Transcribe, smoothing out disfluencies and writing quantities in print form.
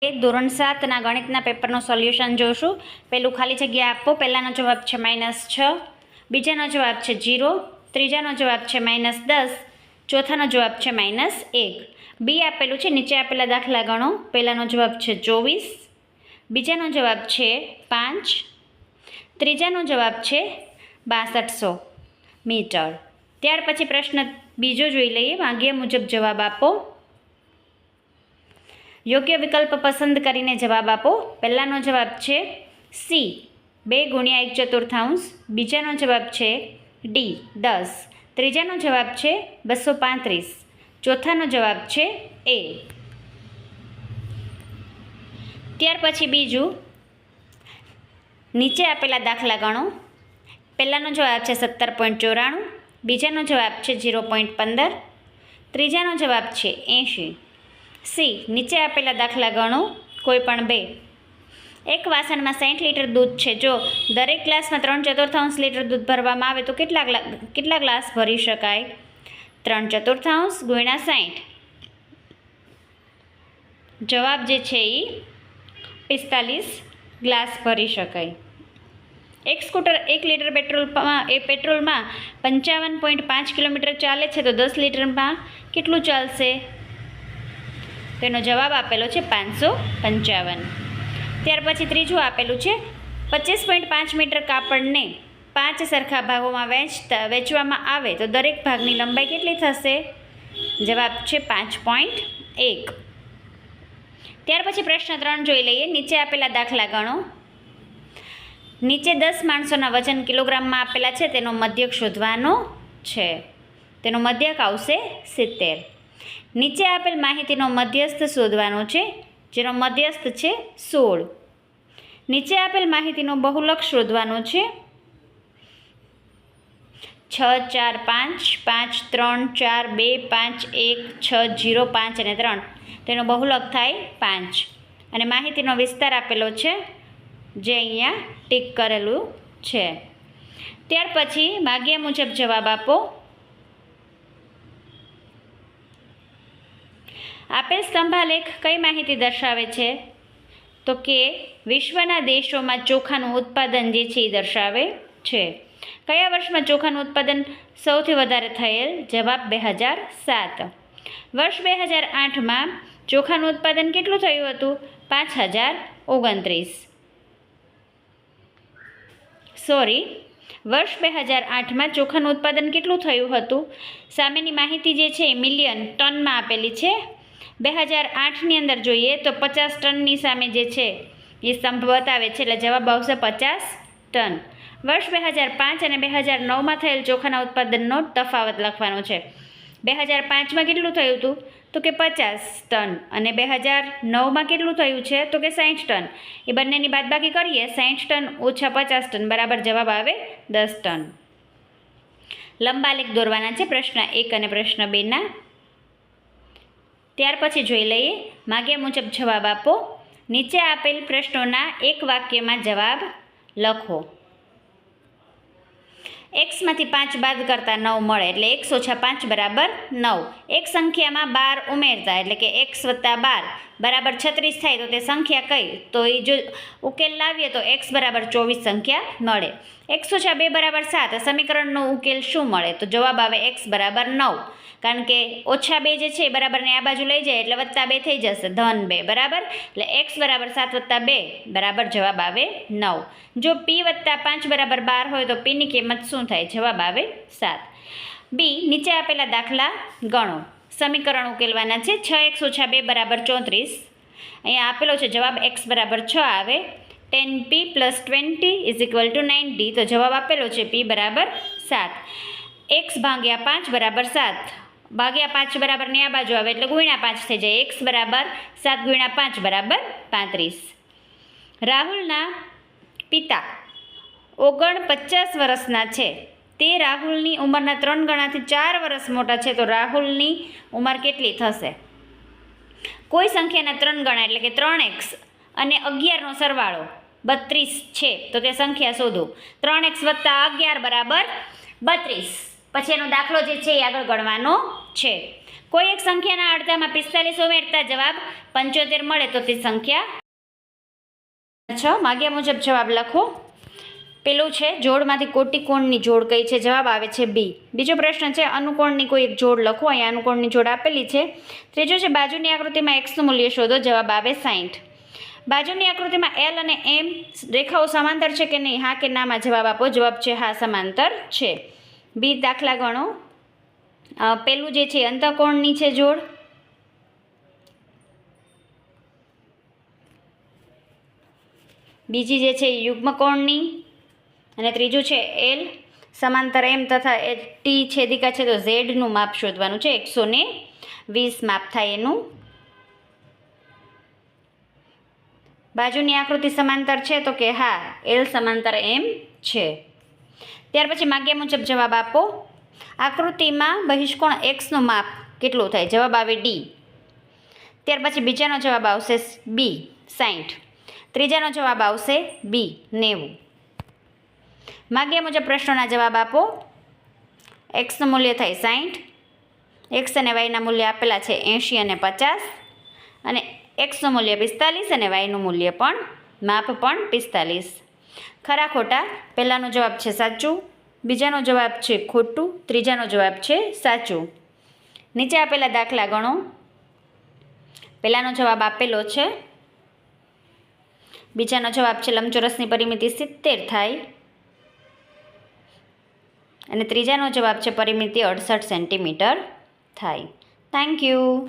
ધોરણ 7ના ગણિતના પેપરનું સોલ્યુશન જોશું. પહેલું ખાલી જગ્યા આપો. પહેલાનો જવાબ છે -6, બીજાનો જવાબ છે 0, ત્રીજાનો જવાબ છે -10, ચોથાનો જવાબ છે -1. બી આપેલું છે, નીચે આપેલા દાખલા ગણો. પહેલાનો જવાબ છે 24, બીજાનો જવાબ છે 5, ત્રીજાનો જવાબ છે 6200 મીટર. ત્યાર પછી પ્રશ્ન બીજો જોઈ લઈએ. માંગ્યા મુજબ જવાબ આપો. યોગ્ય વિકલ્પ પસંદ કરીને જવાબ આપો. પહેલાનો જવાબ છે સી 2 × 1/4, બીજાનો જવાબ છે ડી 10, ત્રીજાનો જવાબ છે 235, ચોથાનો જવાબ છે એ. ત્યાર પછી બીજું, નીચે આપેલા દાખલા ગણો. પહેલાનો જવાબ છે 17.94, બીજાનો જવાબ છે 0.15, ત્રીજાનો જવાબ છે 80. સી નીચે આપેલા દાખલા ગણો, કોઈ પણ બે. એક વાસણમાં 60 લીટર દૂધ છે. જો દરેક ગ્લાસમાં 3/4 લીટર દૂધ ભરવામાં આવે તો કેટલા ગ્લાસ ભરી શકાય? 3/4 × 60. જવાબ જે છે એ 45 ગ્લાસ ભરી શકાય. એક સ્કૂટર 1 લીટર પેટ્રોલમાં 55.5 કિલોમીટર ચાલે છે તો 10 લીટરમાં કેટલું ચાલશે? તેનો જવાબ આપેલો છે 555. ત્યાર પછી ત્રીજું આપેલું છે 25.5 મીટર કાપડને 5 સરખા ભાગોમાં વેચવામાં આવે તો દરેક ભાગની લંબાઈ કેટલી થશે? જવાબ છે 5.1. ત્યાર પછી પ્રશ્ન 3 જોઈ લઈએ. નીચે આપેલા દાખલા ગણો. નીચે 10 માણસોના વજન કિલોગ્રામમાં આપેલા છે, તેનો મધ્યક શોધવાનો છે. તેનો મધ્યક આવશે 70. નીચે આપેલ માહિતીનો મધ્યસ્થ શોધવાનો છે, જેનો મધ્યસ્થ છે 16. નીચે આપેલ માહિતીનો બહુલક શોધવાનો છે. 6, 4, 5, 5, 3, 4, 2, 5, 1, 6, 0, 5 અને 3. તેનો બહુલક થાય 5. અને માહિતીનો વિસ્તાર આપેલો છે, જે અહીંયા ટીક કરેલું છે. ત્યાર પછી માગ્યા મુજબ જવાબ આપો. આપેલ સ્તંભાલેખ કઈ માહિતી દર્શાવે છે? તો કે વિશ્વના દેશોમાં ચોખાનું ઉત્પાદન જે છે એ દર્શાવે છે. કયા વર્ષમાં ચોખાનું ઉત્પાદન સૌથી વધારે થયેલ? જવાબ 2007. વર્ષ 2008માં ચોખાનું ઉત્પાદન કેટલું થયું હતું? 5029. વર્ષ 2008માં ચોખાનું ઉત્પાદન કેટલું થયું હતું? સામેની માહિતી જે છે એ મિલિયન ટનમાં આપેલી છે. 2008ની અંદર જોઈએ તો 50 ટનની સામે જે છે એ સ્તંભ બતાવે છે, એટલે જવાબ આવશે 50 ટન. વર્ષ 2005 અને 2009માં થયેલ ચોખાના ઉત્પાદનનો તફાવત લખવાનો છે. 2005માં કેટલું થયું હતું? તો કે 50 ટન. અને 2009માં કેટલું થયું છે? તો કે 60 ટન. એ બંનેની બાદબાકી કરીએ. 60 ટન ઓછા 50 ટન બરાબર જવાબ આવે 10 ટન. લંબાલેખ દોરવાના છે પ્રશ્ન 1 અને પ્રશ્ન 2ના. ત્યાર પછી જોઈ લઈએ. માગ્યા મુજબ જવાબ આપો. નીચે આપેલ પ્રશ્નોના એક વાક્યમાં જવાબ લખો. xમાંથી 5 બાદ કરતા 9 મળે, એટલે x - 5 બરાબર 9. એક સંખ્યામાં 12 ઉમેરતા, એટલે કે x + 12 બરાબર 36 થાય તો તે સંખ્યા કઈ? તો એ જો ઉકેલ લાવીએ તો x બરાબર 24 સંખ્યા મળે. x - 2 બરાબર 7. સમીકરણનો ઉકેલ શું મળે? તો જવાબ આવે x બરાબર 9. કારણ કે -2 જે છે એ બરાબરને આ બાજુ લઈ જાય એટલે +2 થઈ જશે, ધન 2 બરાબર. એટલે x બરાબર 7 + 2 બરાબર જવાબ આવે 9. જો p + 5 બરાબર 12 હોય તો p ની કિંમત શું થાય? જવાબ આવે 7. બી નીચે આપેલા દાખલા ગણો. સમીકરણ ઉકેલવાના છે. 6x - 2 બરાબર 34. અહીંયા આપેલો છે જવાબ x બરાબર 6 આવે. 10p + 20 = 90. તો જવાબ આપેલો છે p બરાબર 7. x ભાગ્યા 5 બરાબર 7. ભાગ્યા 5 બરાબરની આ બાજુ આવે એટલે ગુણ્યા 5 થઈ જાય. x બરાબર 7 × 5 બરાબર 35. રાહુલના પિતા 49 વર્ષના છે. તે રાહુલની ઉંમરના 3 ગણાથી 4 વર્ષ મોટા છે, તો રાહુલની ઉંમર કેટલી થશે? કોઈ સંખ્યાના 3 ગણા એટલે કે 3x અને 11નો સરવાળો 32 છે, તો તે સંખ્યા શોધો. 3x + 11 બરાબર 32. પછી એનો દાખલો જે છે એ આગળ ગણવાનો છે. કોઈ એક સંખ્યાના અડધામાં 45 ઉમેરતા જવાબ 75 મળે તો તે સંખ્યા 6. માગ્યા મુજબ જવાબ લખો. પેલું છે જોડમાંથી કોટિકોણની જોડ કઈ છે? જવાબ આવે છે બી. બીજો પ્રશ્ન છે અનુકોણની કોઈ એક જોડ લખો. અહીંયા અનુકોણની જોડ આપેલી છે. ત્રીજો છે બાજુની આકૃતિમાં એક્સનું મૂલ્ય શોધો. જવાબ આવે 60. બાજુની આકૃતિમાં એલ અને એમ રેખાઓ સમાંતર છે કે નહીં? હા કે નામાં જવાબ આપો. જવાબ છે હા, સમાંતર છે. બી દાખલા ગણો. પેલું જે છે અંતઃકોણની છે જોડ. બીજી જે છે યુગ્મકોણની, અને ત્રીજું છે એલ સમાંતર એમ તથા ટી છેદિકા છે તો ઝેડનું માપ શોધવાનું છે. 120 માપ થાય એનું. બાજુની આકૃતિ સમાંતર છે તો કે હા, એલ સમાંતર એમ છે. ત્યાર પછી માગ્યા મુજબ જવાબ આપો. આકૃતિમાં બહિષ્કોણ એક્સનું માપ કેટલું થાય? જવાબ આવે ડી. ત્યાર પછી બીજાનો જવાબ આવશે બી 60. ત્રીજાનો જવાબ આવશે બી 90. માગ્યા મુજબ પ્રશ્નોના જવાબ આપો. એક્સનું મૂલ્ય થાય 60. એક્સ અને વાયના મૂલ્ય આપેલા છે 80 અને 50, અને એક્સનું મૂલ્ય 45 અને વાયનું મૂલ્ય પણ માપ પણ 45. ખરા ખોટા? પહેલાંનો જવાબ છે સાચું, બીજાનો જવાબ છે ખોટું, ત્રીજાનો જવાબ છે સાચું. નીચે આપેલા દાખલા ગણો. પહેલાંનો જવાબ આપેલો છે. બીજાનો જવાબ છે લંબચોરસની પરિમિતિ 70 થાય, અને ત્રીજાનો જવાબ છે પરિમિતિ 68 સેન્ટીમીટર થાય. Thank you.